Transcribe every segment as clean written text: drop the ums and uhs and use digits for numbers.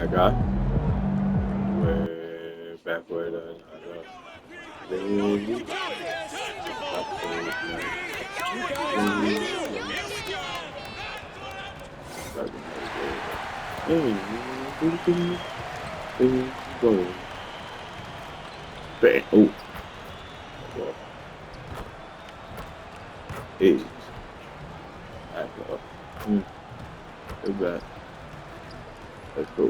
I got way backward baby. Bang. Oh. Hey. Back up. Look at that. Let's go.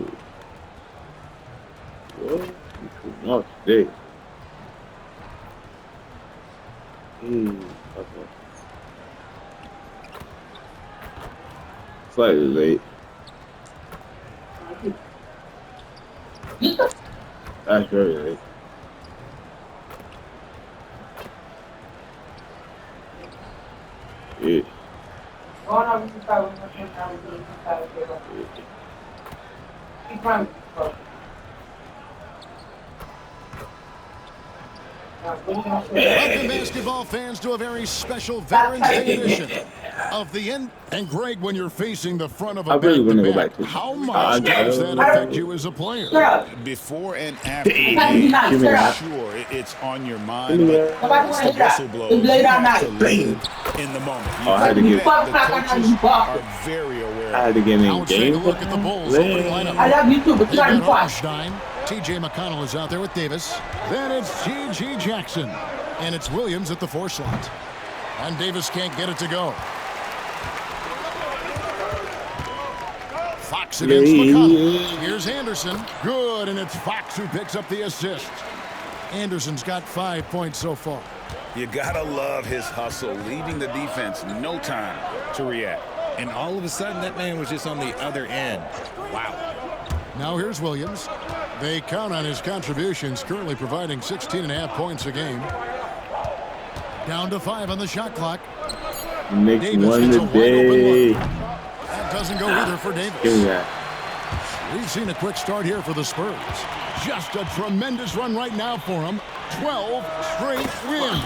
What? You too much today. Okay. Slightly late. That's very late. Yeah. Welcome, basketball fans, to a very special Veterans Day edition of the end. And Greg, when you're facing the front of a back-to-back, how much does that affect you as a player? Before and after the game, sure, it's on your mind, but once the whistle blows, you have to live in the moment. I had to get. The coaches are very aware. I had to get in Now game. take a look at the Bulls opening lineup. I love you too, but you gotta be quiet. Hartenstein, T.J. McConnell is out there with Davis. Then it's G.G. Jackson. And it's Williams at the 4 slot. And Davis can't get it to go. Fox against McConnell. Here's Anderson. Good, and it's Fox who picks up the assist. Anderson's got 5 points so far. You gotta love his hustle, leaving the defense no time to react. And all of a sudden, that man was just on the other end. Wow. Now here's Williams. They count on his contributions, currently providing 16.5 points a game. Down to 5 on the shot clock. Next Davis one hits a wide today. open look. That doesn't go either for Give me Davis. that. We've seen a quick start here for the Spurs. Just a tremendous run right now for them. 12 straight wins.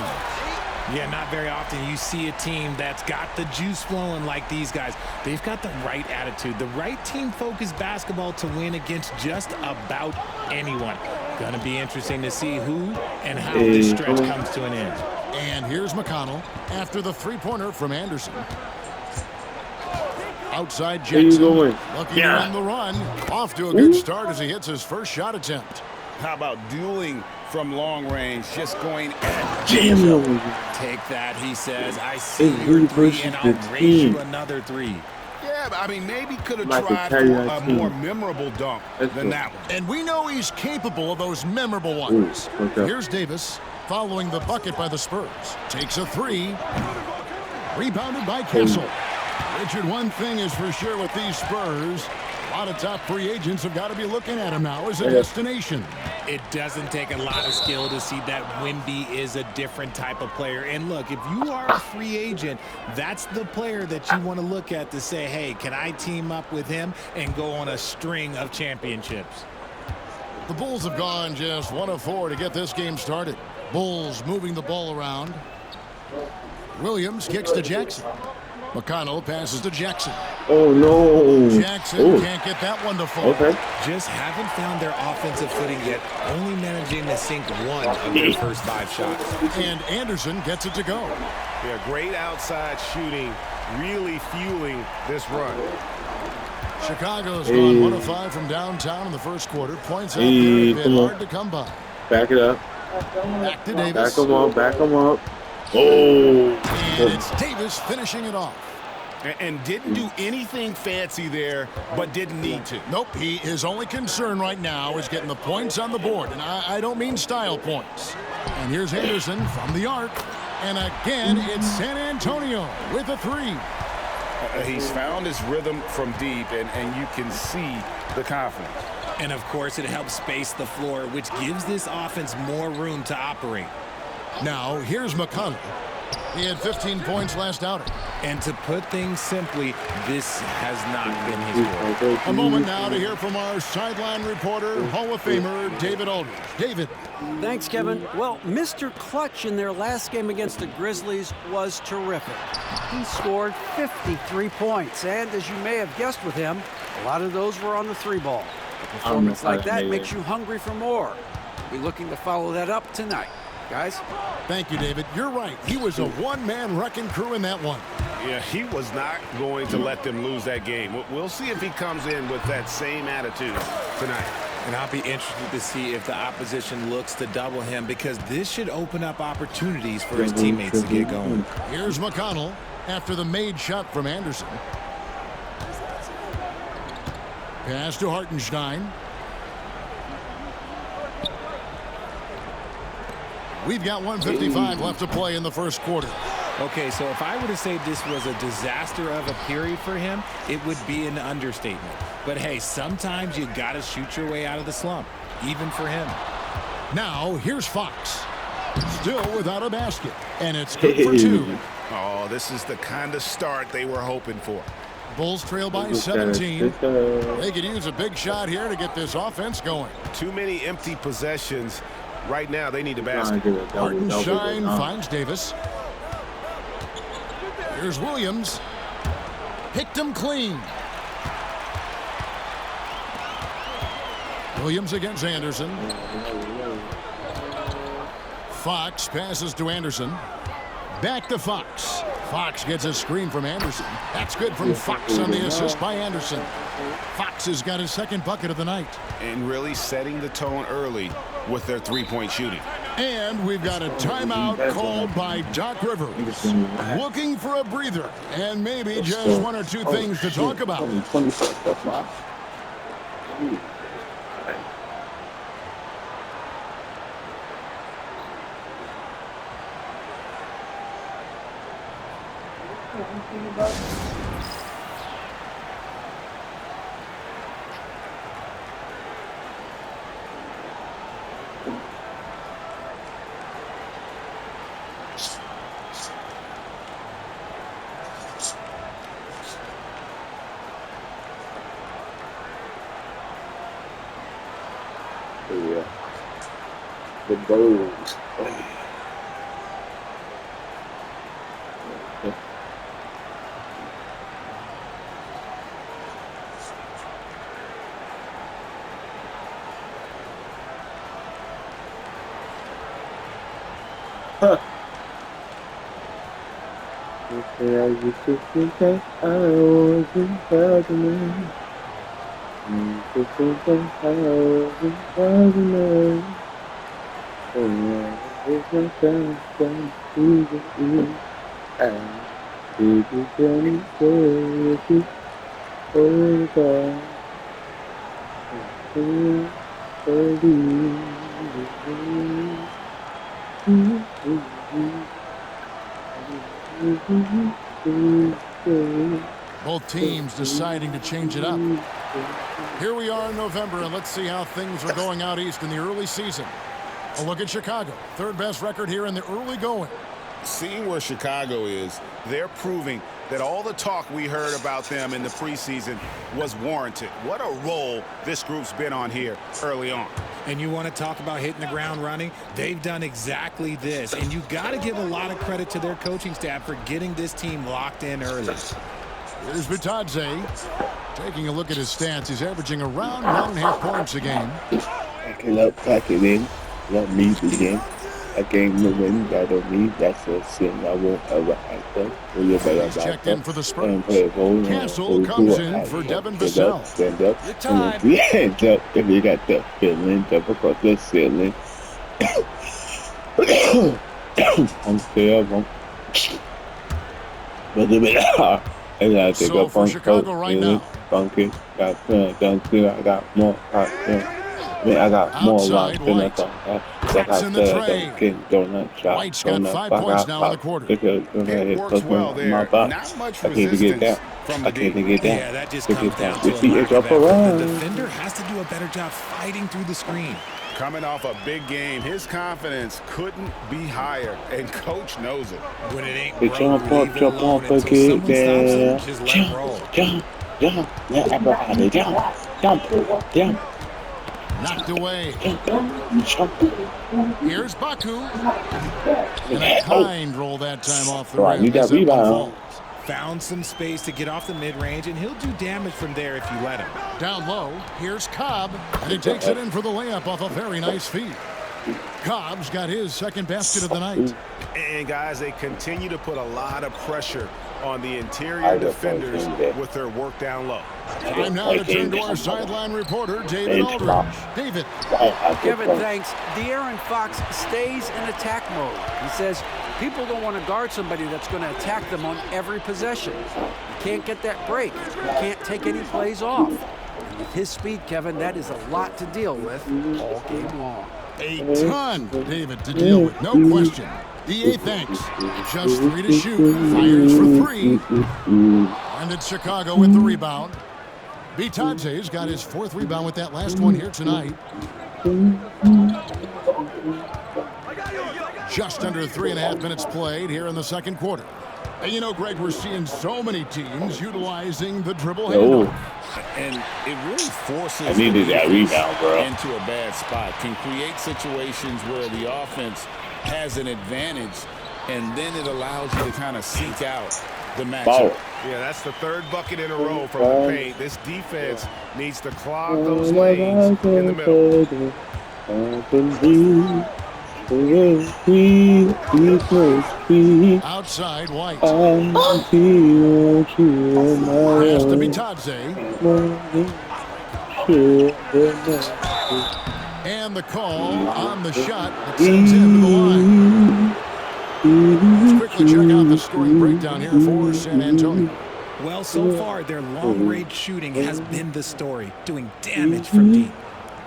Yeah, not very often you see a team that's got the juice flowing like these guys. They've got the right attitude, the right team-focused basketball to win against just about anyone. Gonna be interesting to see who and how this stretch comes to an end. And here's McConnell after the three-pointer from Anderson. Outside Where you Jackson, going? looking to end the run. Off to a good start as he hits his first shot attempt. How about dueling from long range, just going at Jam over. Take that, he says. I see Hey, your who three, versus and the I'll raise team? you another 3. Yeah, but I mean, maybe could have Michael tried for carry that a team. more memorable dunk than that one. And we know he's capable of those memorable ones. Okay. Here's Davis following the bucket by the Spurs. Takes a 3. Rebounded by Kessel. Richard, one thing is for sure with these Spurs, a lot of top free agents have got to be looking at him now as a destination. It doesn't take a lot of skill to see that Wemby is a different type of player. And look, if you are a free agent, that's the player that you want to look at to say, hey, can I team up with him and go on a string of championships? The Bulls have gone just 1 of 4 to get this game started. Bulls moving the ball around. Williams kicks to Jackson. McConnell passes to Jackson. Oh no. Jackson can't get that one to fall. Okay. Just haven't found their offensive footing yet, only managing to sink 1 of their first 5 shots. And Anderson gets it to go. Yeah, great outside shooting, really fueling this run. Chicago's gone 1 of 5 from downtown in the first quarter. Points out there have been hard to come by. Back it up. Back to Davis. Back him up. Back him up. Oh. And it's Davis finishing it off. And didn't do anything fancy there, but didn't need to. Nope, his only concern right now is getting the points on the board. And I don't mean style points. And here's Anderson from the arc. And again, it's San Antonio with a 3. He's found his rhythm from deep, and you can see the confidence. And, of course, it helps space the floor, which gives this offense more room to operate. Now, here's McConnell. He had 15 points last outing. And to put things simply, this has not been his work. A moment now to hear from our sideline reporter, Hall of Famer David Aldridge. David. Thanks, Kevin. Well, Mr. Clutch in their last game against the Grizzlies was terrific. He scored 53 points, and as you may have guessed with him, a lot of those were on the 3 ball. A performance like that makes you hungry for more. We'll be looking to follow that up tonight. Guys? Thank you, David. You're right. He was a one-man wrecking crew in that one. Yeah, he was not going to let them lose that game. We'll see if he comes in with that same attitude tonight. And I'll be interested to see if the opposition looks to double him, because this should open up opportunities for his teammates to get going. Here's McConnell after the made shot from Anderson. Pass to Hartenstein. We've got 1:55 left to play in the first quarter. Okay, so if I were to say this was a disaster of a period for him, it would be an understatement. But hey, sometimes you got to shoot your way out of the slump, even for him. Now, here's Fox. Still without a basket, and it's good for 2. Oh, this is the kind of start they were hoping for. Bulls trail by 17. They could use a big shot here to get this offense going. Too many empty possessions. Right now, they need a basket. Hartenstein finds Davis. Here's Williams. Picked him clean. Williams against Anderson. Fox passes to Anderson. Back to Fox. Fox gets a screen from Anderson. That's good from Fox on the assist by Anderson. Fox has got his second bucket of the night. And really setting the tone early with their three-point shooting. And we've got a timeout called by Doc Rivers. Looking for a breather and maybe just 1 or 2 things to talk about. The Bulls. I used to think that I wasn't proud of me. Used to think that I wasn't proud of me. Oh, yeah, it's my time to you. Did you tell me so? You oh, God. Both teams deciding to change it up. Here we are in November, and let's see how things are going out east in the early season. A look at Chicago, third best record here in the early going. Seeing where Chicago is, they're proving that all the talk we heard about them in the preseason was warranted. What a role this group's been on here early on. And you want to talk about hitting the ground running? They've done exactly this. And you got to give a lot of credit to their coaching staff for getting this team locked in early. Here's Vitadze. Taking a look at his stats, he's averaging around 1.5 points a game. Pack it in. Let me begin. A game to win, that don't mean that's a sin I won't ever happen. He's checked in for the Spurs. Castle comes in for Devin Vassell. Stand up. And we hands up if we got the feeling up across the ceiling. I'm still but the bit hard. And I take So a for Chicago right now. Funky, got done still. I got more hot. I got more rock than I thought. Like I said, donut shot. White's got 5 points now in the quarter. It works well there. Not much resistance from the deep. Yeah, that just comes down to a lack of effort. The defender has to do a better job fighting through the screen. Coming off a big game, his confidence couldn't be higher, and coach knows it. When it ain't Jump broke, up, leave it jump alone off until again, someone stops there. it. Just let it roll. Jump, everybody, jump. Knocked away. Jump. Here's Baku. And a kind roll that time off the Right, rim. you got As that one rebound. falls. Found some space to get off the mid-range, and he'll do damage from there if you let him. Down low, here's Cobb, and he takes it in for the layup off a very nice feed. Cobb's got his second basket of the night. And guys, they continue to put a lot of pressure on the interior defenders with their work down low. Time now to turn to our sideline reporter, David Aldridge. David. Kevin, thanks. De'Aaron Fox stays in attack mode. He says people don't want to guard somebody that's going to attack them on every possession. You can't get that break. You can't take any plays off. And with his speed, Kevin, that is a lot to deal with all game long. A ton, David, to deal with, no question. DA thanks. Just 3 to shoot. Fires for 3. And it's Chicago with the rebound. Bitadze's got his 4th rebound with that last one here tonight. Just under 3.5 minutes played here in the second quarter. And you know, Greg, we're seeing so many teams utilizing the dribble handoff. And it really forces I needed that rebound, bro. into a bad spot. Can create situations where the offense has an advantage, and then it allows you to kind of seek out the matchup. Yeah, that's the 3rd bucket in a row from the paint. This defense needs to clog those lanes in the middle. Outside, White. Pass to Bitadze. And the call on the shot that sends him to the line. Let's quickly check out the scoring breakdown here for San Antonio. Well, so far, their long-range shooting has been the story, doing damage from deep.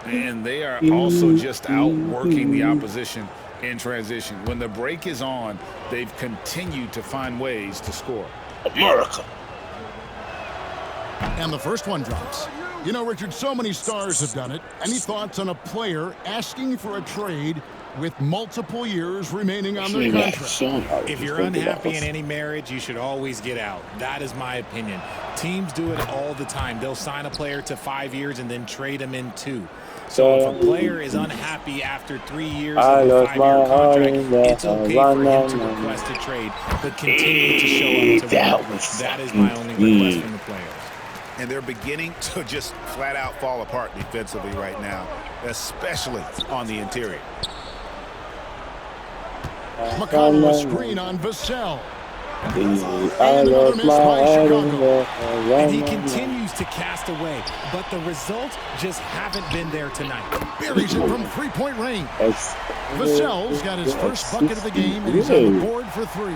And they are also just outworking the opposition in transition. When the break is on, they've continued to find ways to score. America. And the first one drops. You know, Richard, so many stars have done it. Any thoughts on a player asking for a trade with multiple years remaining on their contract? If you're unhappy in any marriage, you should always get out. That is my opinion. Teams do it all the time. They'll sign a player to 5 years and then trade him in 2. So if a player is unhappy after 3 years of a 5-year contract, it's okay for him to request a trade, but continue to show up to win. That is my only request from the players. And they're beginning to just flat out fall apart defensively right now, especially on the interior. McConnell a screen on Vassell. And another miss by Chicago. And he continues to cast away, but the results just haven't been there tonight. Buries it from 3-point range. Vassell's got his first bucket of the game, and he's on the board for 3.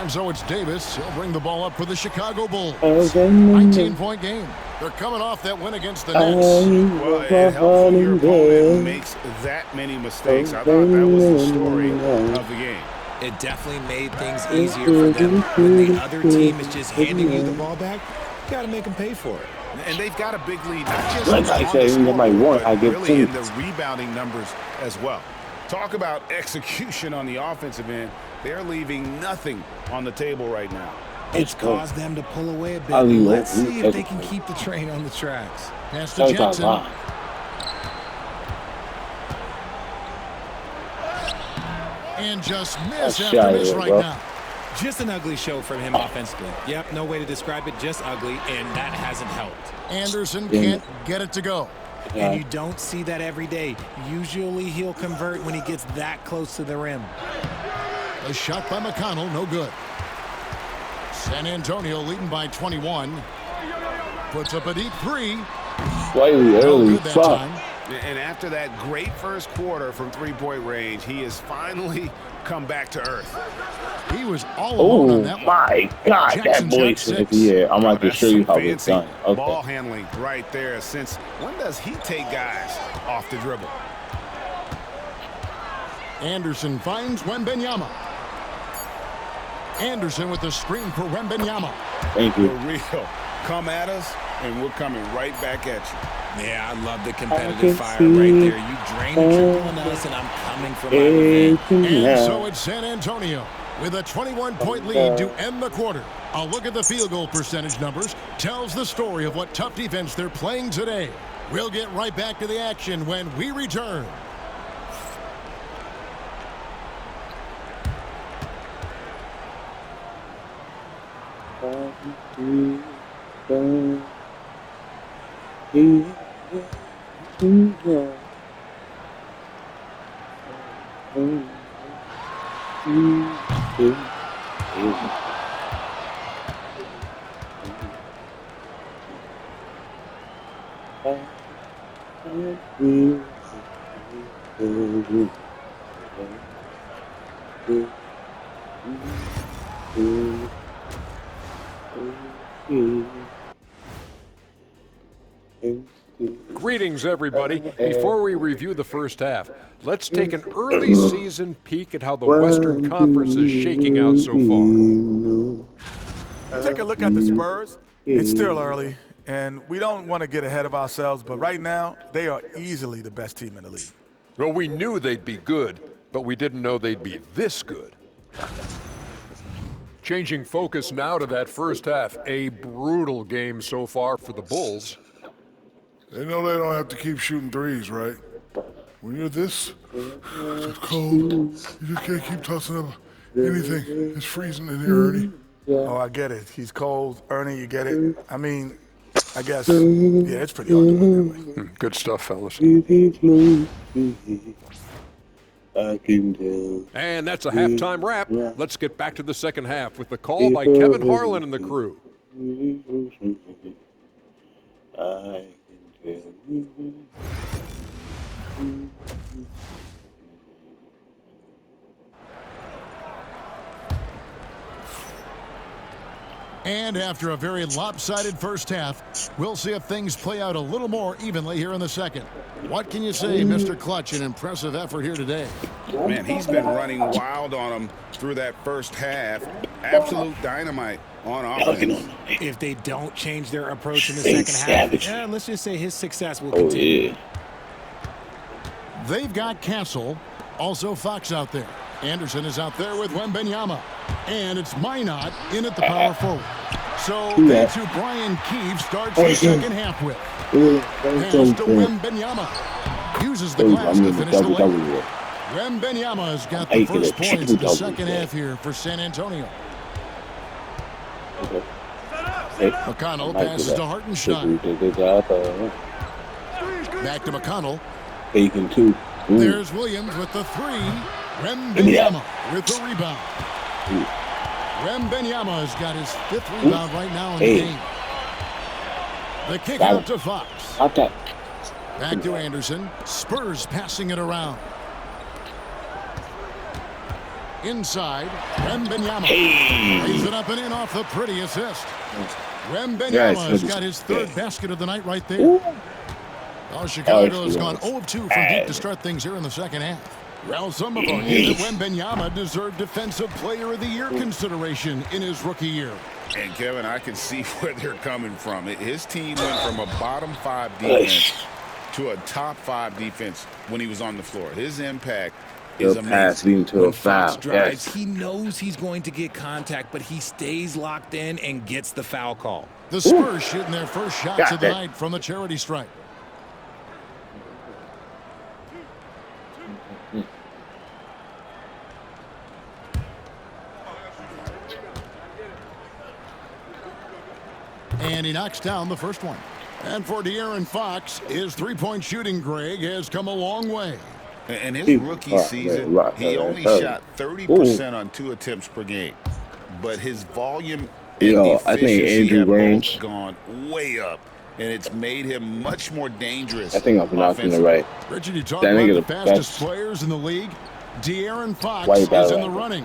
And so it's Davis. He'll bring the ball up for the Chicago Bulls. 19-point game. They're coming off that win against the Nets. Well, it helps when your opponent makes that many mistakes. I thought that was the story of the game. It definitely made things easier for them. When the other team is just handing you the ball back, you got to make them pay for it. And they've got a big lead, not just Like I said, on the you might want, scoreboard, I but give really two. in the rebounding numbers as well. Talk about execution on the offensive end. They're leaving nothing on the table right now. It's caused them to pull away a bit. I'll leave Let's it. see if they can keep the train on the tracks. Pass to Jackson. And just miss That's after shy miss there, right bro. now. Just an ugly show from him offensively. Yep, no way to describe it, just ugly, and that hasn't helped. Anderson can't get it to go. And you don't see that every day. Usually he'll convert when he gets that close to the rim. A shot by McConnell, no good. San Antonio leading by 21. Puts up a deep 3. Slightly No early. good that Fuck. time. And after that great first quarter from three-point range, he has finally come back to earth. He was all alone Oh on that one. my God, Jackson's that boy got said, 6. yeah, I'm about to That's show you some how it's fancy done. ball Okay. handling right there. Since when does he take guys off the dribble? Anderson finds Wembanyama. Anderson with the screen for Wembanyama. Thank For you. real. Come at us, and we're coming right back at you. Yeah, I love the can competitive fire see right there. You drain the triple on us, and I'm coming for my revenge. And so it's San Antonio with a 21-point lead to end the quarter. A look at the field goal percentage numbers tells the story of what tough defense they're playing today. We'll get right back to the action when we return. Greetings, everybody. Before we review the first half, let's take an early season peek at how the Western Conference is shaking out so far. Take a look at the Spurs. It's still early, and we don't want to get ahead of ourselves, but right now, they are easily the best team in the league. Well, we knew they'd be good, but we didn't know they'd be this good. Changing focus now to that first half, a brutal game so far for the Bulls. They know they don't have to keep shooting threes, right? When you're this cold, you just can't keep tossing up anything. It's freezing in here, Ernie. Oh, I get it. He's cold. Ernie, you get it? I mean, I guess, yeah, it's pretty hard to look that way. Good stuff, fellas. I can tell. And that's a halftime wrap. Let's get back to the second half with the call by Kevin Harlan and the crew. I can tell. And after a very lopsided first half, we'll see if things play out a little more evenly here in the second. What can you say, Mr. Clutch? An impressive effort here today. Man, he's been running wild on them through that first half. Absolute dynamite on offense. If they don't change their approach in the second half, let's just say his success will continue. They've got Castle, also Fox out there. Anderson is out there with Wembanyama. And it's Minot in at the power forward. So that's who Brian Keefe starts the second half with. Pass to Wembanyama. Uses the glass to finish the layup. Wembanyama has got the first points in the second half here for San Antonio. McConnell passes to Hartenstein. Back to McConnell. Aiken too. There's Williams with the three. Wembanyama with the rebound. Wembanyama has got his fifth rebound right now in the game. The kick out to Fox. Back to Anderson. Spurs passing it around. Inside, Wembanyama lays it up and in off the pretty assist. Wembanyama has got his third basket of the night right there. Well, Chicago has gone 0-2 from deep to start things here in the second half. Well, some of them knew that Wembanyama deserved Defensive Player of the Year consideration in his rookie year. And, Kevin, I can see where they're coming from. His team went from a bottom five defense to a top five defense when he was on the floor. His impact is amazing. To a foul. Drives, he knows he's going to get contact, but he stays locked in and gets the foul call. The Spurs shooting their first shots of the night from the charity stripe. And he knocks down the first one. And for De'Aaron Fox, his three-point shooting, Greg, has come a long way. In his rookie season, he only shot 30% on 2 attempts per game. But his volume and efficiency have both gone way up. And it's made him much more dangerous. I think I'm pronouncing it right. Richard, you talk about the fastest players in the league. De'Aaron Fox is in the running.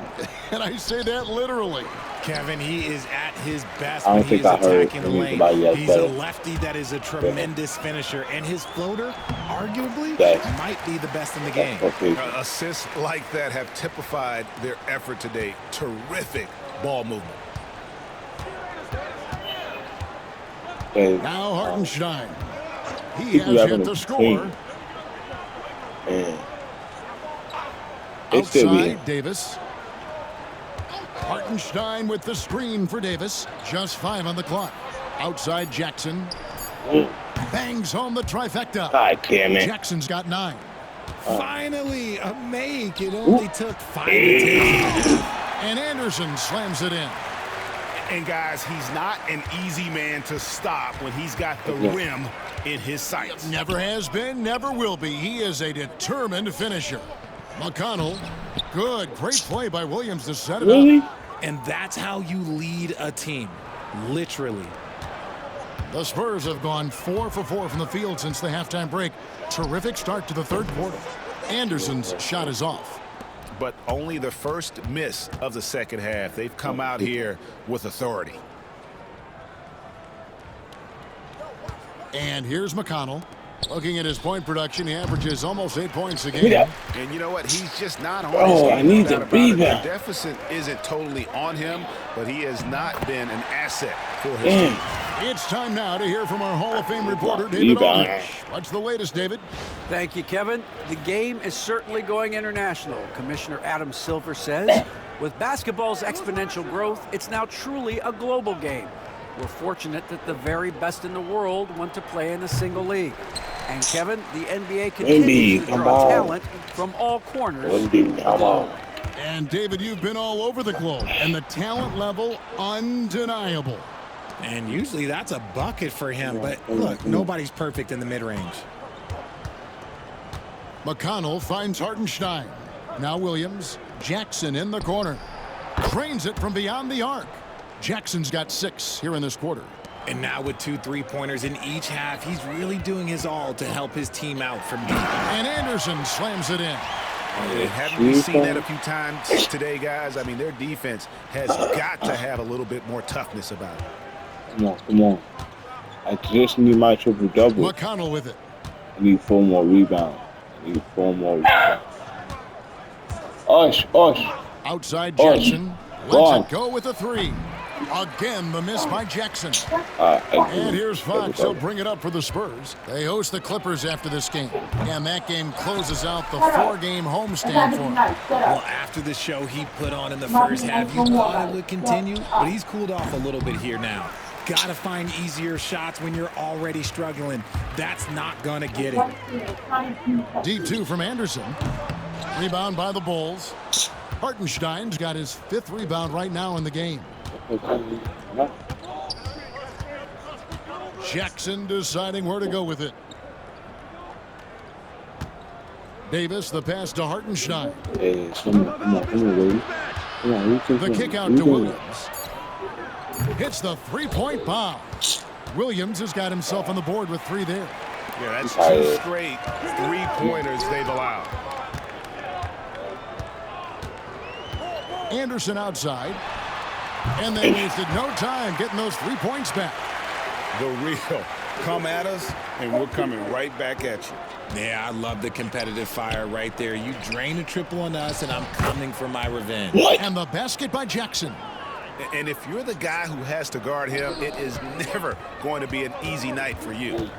And I say that literally. Kevin, he is at his best when he's attacking the lane. He's a lefty that is a tremendous finisher, and his floater, arguably, might be the best in the game. Assists like that have typified their effort today. Terrific ball movement. Now Hartenstein. He has hit the score. Outside, Davis. Hartenstein with the screen for Davis. Just 5 on the clock. Outside, Jackson. Bangs home the trifecta. God damn it. Jackson's got 9. Finally, a make. It only took 5 attempts. And Anderson slams it in. And, guys, he's not an easy man to stop when he's got the rim in his sights. Never has been, never will be. He is a determined finisher. McConnell, good. Great play by Williams to set it up. And that's how you lead a team, literally. The Spurs have gone 4 for 4 from the field since the halftime break. Terrific start to the third quarter. Anderson's shot is off. But only the first miss of the second half. They've come out here with authority. And here's McConnell. Looking at his point production, he averages almost 8 points a game. And you know what? He's just not on his game. I need the rebound. The deficit isn't totally on him, but he has not been an asset for his team. It's time now to hear from our Hall of Fame reporter, David Aldrich. What's the latest, David? Thank you, Kevin. The game is certainly going international. Commissioner Adam Silver says, with basketball's exponential growth, it's now truly a global game. We're fortunate that the very best in the world want to play in a single league. And Kevin, the NBA continues to draw talent from all corners of the globe. And David, you've been all over the globe, and the talent level undeniable. And usually that's a bucket for him, but look, nobody's perfect in the mid-range. McConnell finds Hartenstein. Now Williams. Jackson in the corner. Trains it from beyond the arc. Jackson's got 6 here in this quarter. And now with 2 3-pointers in each half, he's really doing his all to help his team out from deep. And Anderson slams it in. Haven't we seen that a few times today, guys? I mean, their defense has got to have a little bit more toughness about it. Come on. I just need my triple-double. McConnell with it. I need 4 more rebounds. Ush. Outside Jackson. Lets it go with a 3. Again, the miss by Jackson. And here's Fox. He'll bring it up for the Spurs. They host the Clippers after this game. And that game closes out the 4-game homestand for him. Well, after the show he put on in the first half, you thought it would continue, but he's cooled off a little bit here now. Got to find easier shots when you're already struggling. That's not going to get it. Deep 2 from Anderson. Rebound by the Bulls. Hartenstein's got his 5th rebound right now in the game. Jackson deciding where to go with it. Davis, the pass to Hartenstein. The kick out to Williams. Hits the 3-point bomb. Williams has got himself on the board with 3 there. Yeah, that's 2 straight 3-pointers they've allowed. Anderson outside. And they wasted no time getting those 3 points back. The real come at us, and we're coming right back at you. Yeah, I love the competitive fire right there. You drain a triple on us, and I'm coming for my revenge. And the basket by Jackson. And if you're the guy who has to guard him, it is never going to be an easy night for you.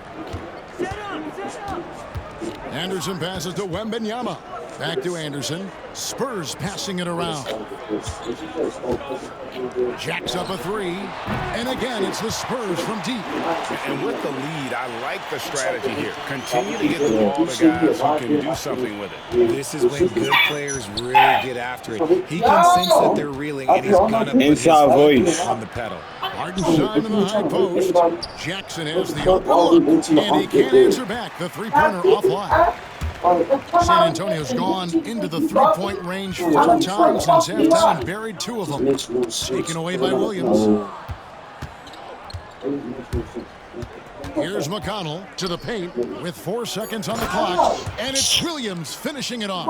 Anderson passes to Wembanyama. Back to Anderson. Spurs passing it around. Jacks up a 3. And again, it's the Spurs from deep. And with the lead, I like the strategy here. Continue to get the ball to guys who can do something with it. This is when good players really get after it. He can sense that they're reeling, and he's going to put his foot on the pedal. Hartenstein in the high post. Jackson has the open look, and he can't answer back. The 3-pointer offline. San Antonio's gone into the 3-point range 4 times since halftime and buried 2 of them. Taken away by Williams. Here's McConnell to the paint with 4 seconds on the clock, and it's Williams finishing it off.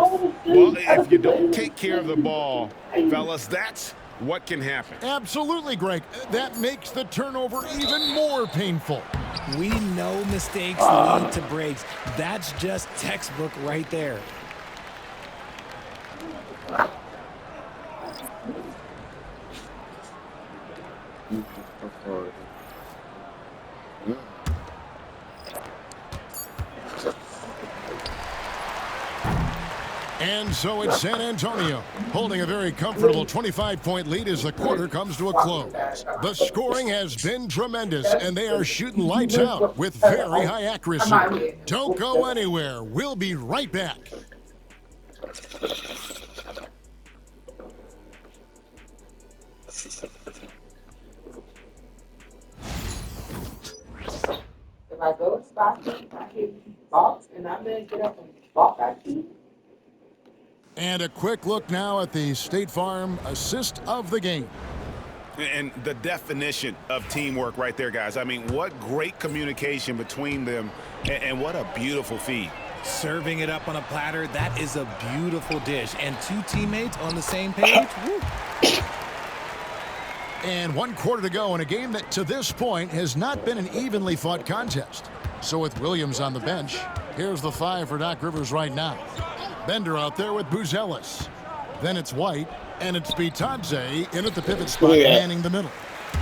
Well, if you don't take care of the ball, fellas, that's what can happen. Absolutely, Greg. That makes the turnover even more painful. We know mistakes lead to breaks. That's just textbook right there. And so it's San Antonio, holding a very comfortable 25-point lead as the quarter comes to a close. The scoring has been tremendous, and they are shooting lights out with very high accuracy. Don't go anywhere. We'll be right back. if I go to spot, I hit balls, and I'm going to get up and walk back to you. And a quick look now at the State Farm assist of the game. And the definition of teamwork right there, guys. I mean, what great communication between them, and what a beautiful feed. Serving it up on a platter, that is a beautiful dish. And two teammates on the same page. Woo. And 1 quarter to go in a game that to this point has not been an evenly fought contest. So with Williams on the bench, here's the 5 for Doc Rivers right now. Bender out there with Buzelis. Then it's White, and it's Bitadze in at the pivot spot, manning the middle.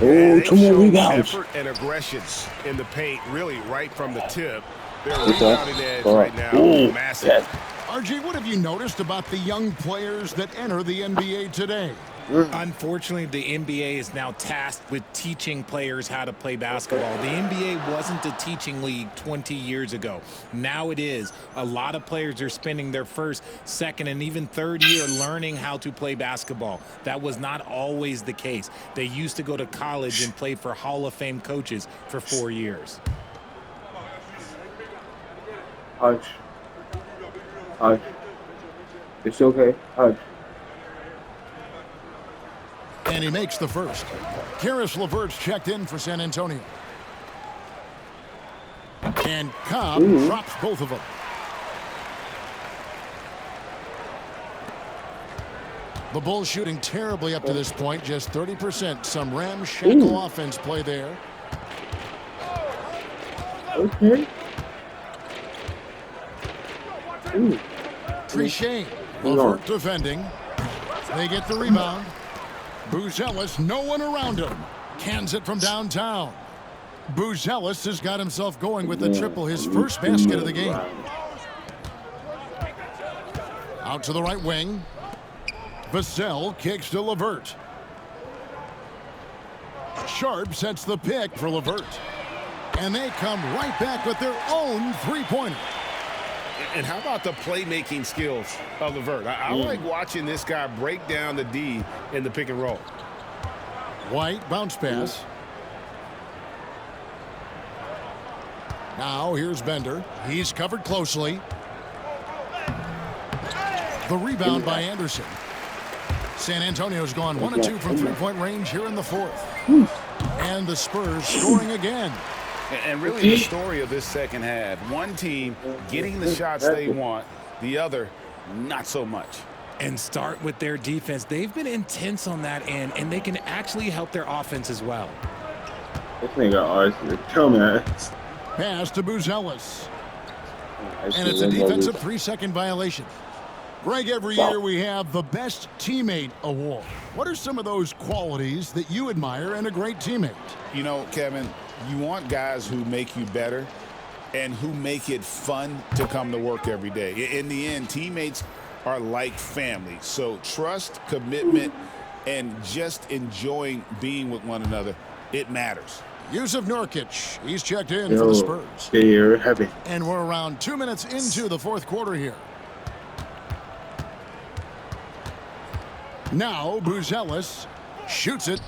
Oh, 2 more rebounds. Effort and aggression in the paint, really right from the tip. Their rebounding edge right now, massive. RG, what have you noticed about the young players that enter the NBA today? Unfortunately, the NBA is now tasked with teaching players how to play basketball. The NBA wasn't a teaching league 20 years ago. Now it is. A lot of players are spending their first, second, and even third year learning how to play basketball. That was not always the case. They used to go to college and play for Hall of Fame coaches for 4 years. Hush. Hush. It's okay. Hush. And he makes the first. Karis LeVert's checked in for San Antonio. And Cobb drops both of them. The Bulls shooting terribly up to this point, just 30%. Some ramshackle offense play there. Okay. Trichet. LeVert defending. They get the rebound. Buzelis, no one around him. Cans it from downtown. Buzelis has got himself going with the triple, his first basket of the game. Out to the right wing. Vassell kicks to LeVert. Sharp sets the pick for LeVert. And they come right back with their own three-pointer. And how about the playmaking skills of LeVert? I like watching this guy break down the D in the pick and roll. White bounce pass. Now here's Bender. He's covered closely. The rebound by Anderson. San Antonio's gone 1 of 2 from three-point range here in the fourth. And the Spurs scoring again. And really the story of this second half, one team getting the shots they want, the other not so much. And start with their defense. They've been intense on that end, and they can actually help their offense as well. This nigga always kill me. Pass to Buzelis. And it's a defensive 3-second violation. Greg, every year we have the Best Teammate Award. What are some of those qualities that you admire in a great teammate? You know, Kevin, you want guys who make you better and who make it fun to come to work every day. In the end, teammates are like family. So trust, commitment, and just enjoying being with one another, it matters. Jusuf Nurkic, he's checked in for the Spurs. You're heavy. And we're around 2 minutes into the fourth quarter here. Now Buzelis shoots it.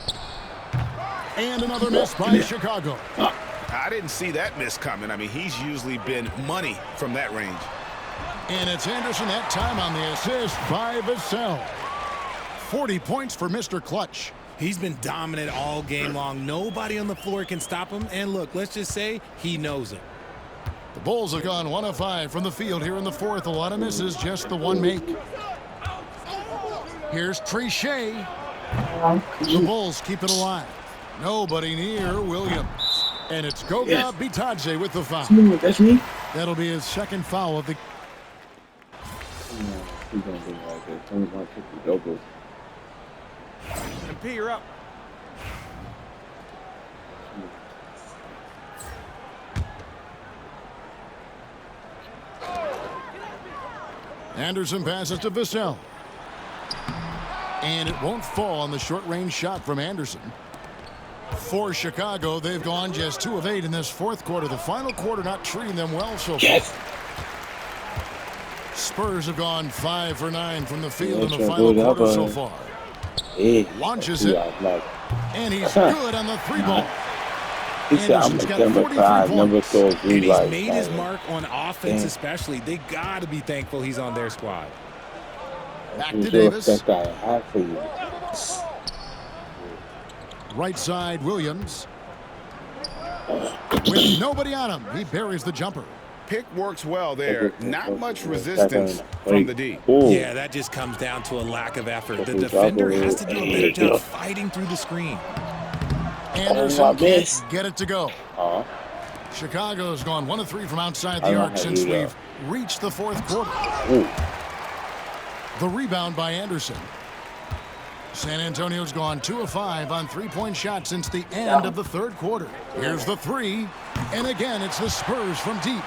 And another miss by Chicago. I didn't see that miss coming. I mean, he's usually been money from that range. And it's Anderson that time on the assist by Vassell. 40 points for Mr. Clutch. He's been dominant all game long. Nobody on the floor can stop him. And look, let's just say he knows it. The Bulls have gone 1 of 5 from the field here in the fourth. A lot of misses, just the one make. Here's Trichet. The Bulls keep it alive. Nobody near Williams. And it's Goga Bitadze with the foul. That's me. That'll be his second foul of the... He's gonna do like this. He's gonna kick the double. MP, you're up. Anderson passes to Vassell. And it won't fall on the short-range shot from Anderson. For Chicago, they've gone just 2 of 8 in this fourth quarter. The final quarter not treating them well so far. Spurs have gone 5 for 9 from the field in the final quarter so far. Launches it. And he's good on the 3-ball. Anderson's got 43 points. And he's made his mark on offense especially. They got to be thankful he's on their squad. Back to Davis. Right side, Williams. With nobody on him, he buries the jumper. Pick works well there. Not much resistance from the D. Yeah, that just comes down to a lack of effort. The defender has to do a better job fighting through the screen. Anderson can't get it to go. Chicago's gone 1 of 3 from outside the arc since we've reached the fourth quarter. The rebound by Anderson. San Antonio's gone 2 of 5 on three-point shots since the end of the third quarter. Here's the three, and again, it's the Spurs from deep.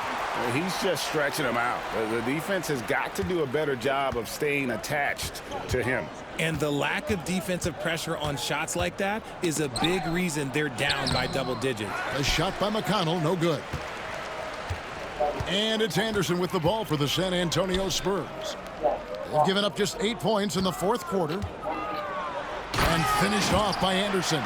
He's just stretching them out. The defense has got to do a better job of staying attached to him. And the lack of defensive pressure on shots like that is a big reason they're down by double digits. A shot by McConnell, no good. And it's Anderson with the ball for the San Antonio Spurs. They've given up just 8 points in the fourth quarter. And finished off by Anderson.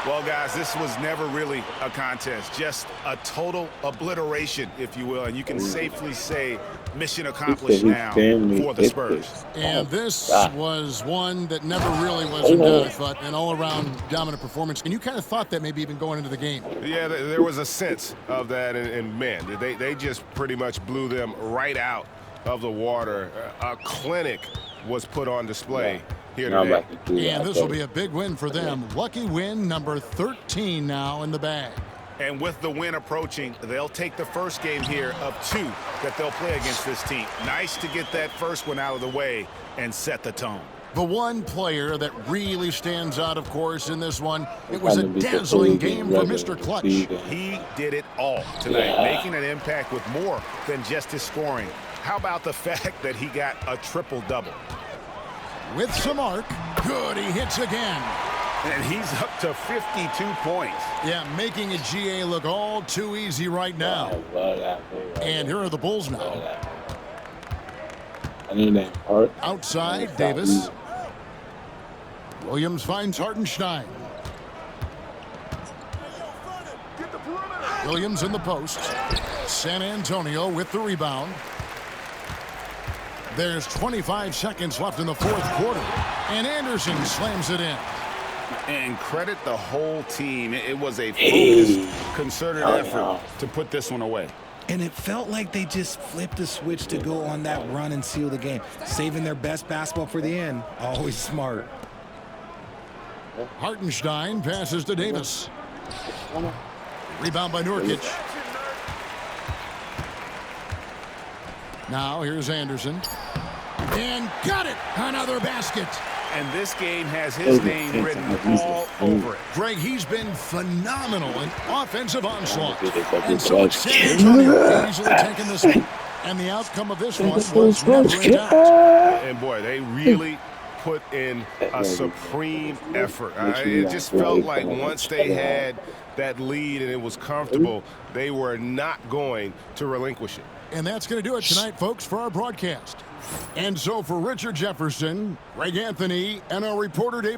Well, guys, this was never really a contest, just a total obliteration, if you will, and you can safely say mission accomplished now for the Spurs. And this was one that never really was in doubt, I thought, an all-around dominant performance. And you kind of thought that maybe even going into the game. Yeah, there was a sense of that, and man, they just pretty much blew them right out of the water. A clinic was put on display here today. And this will be a big win for them. Lucky win number 13 now in the bag. And with the win approaching, they'll take the first game here of 2 that they'll play against this team. Nice to get that first one out of the way and set the tone. The one player that really stands out, of course, in this one, it was a dazzling game for Mr. Clutch. He did it all tonight, making an impact with more than just his scoring. How about the fact that he got a triple-double? With some arc, good, he hits again. And he's up to 52 points. Yeah, making a GA look all too easy right now. And here are the Bulls now. Outside, Davis. Williams finds Hartenstein. Williams in the post. San Antonio with the rebound. There's 25 seconds left in the fourth quarter, and Anderson slams it in. And credit the whole team. It was a focused, concerted effort to put this one away. And it felt like they just flipped the switch to go on that run and seal the game. Saving their best basketball for the end. Always smart. Hartenstein passes to Davis. Rebound by Nurkic. Now here's Anderson. And got it! Another basket. And this game has his name written all over it. Greg, he's been phenomenal in offensive onslaught. And so it's San Antonio easily taking this one. And the outcome of this one was never in doubt. And boy, they really put in a supreme effort. It just felt like once they had that lead and it was comfortable, they were not going to relinquish it. And that's going to do it tonight, folks, for our broadcast. And so for Richard Jefferson, Greg Anthony, and our reporter David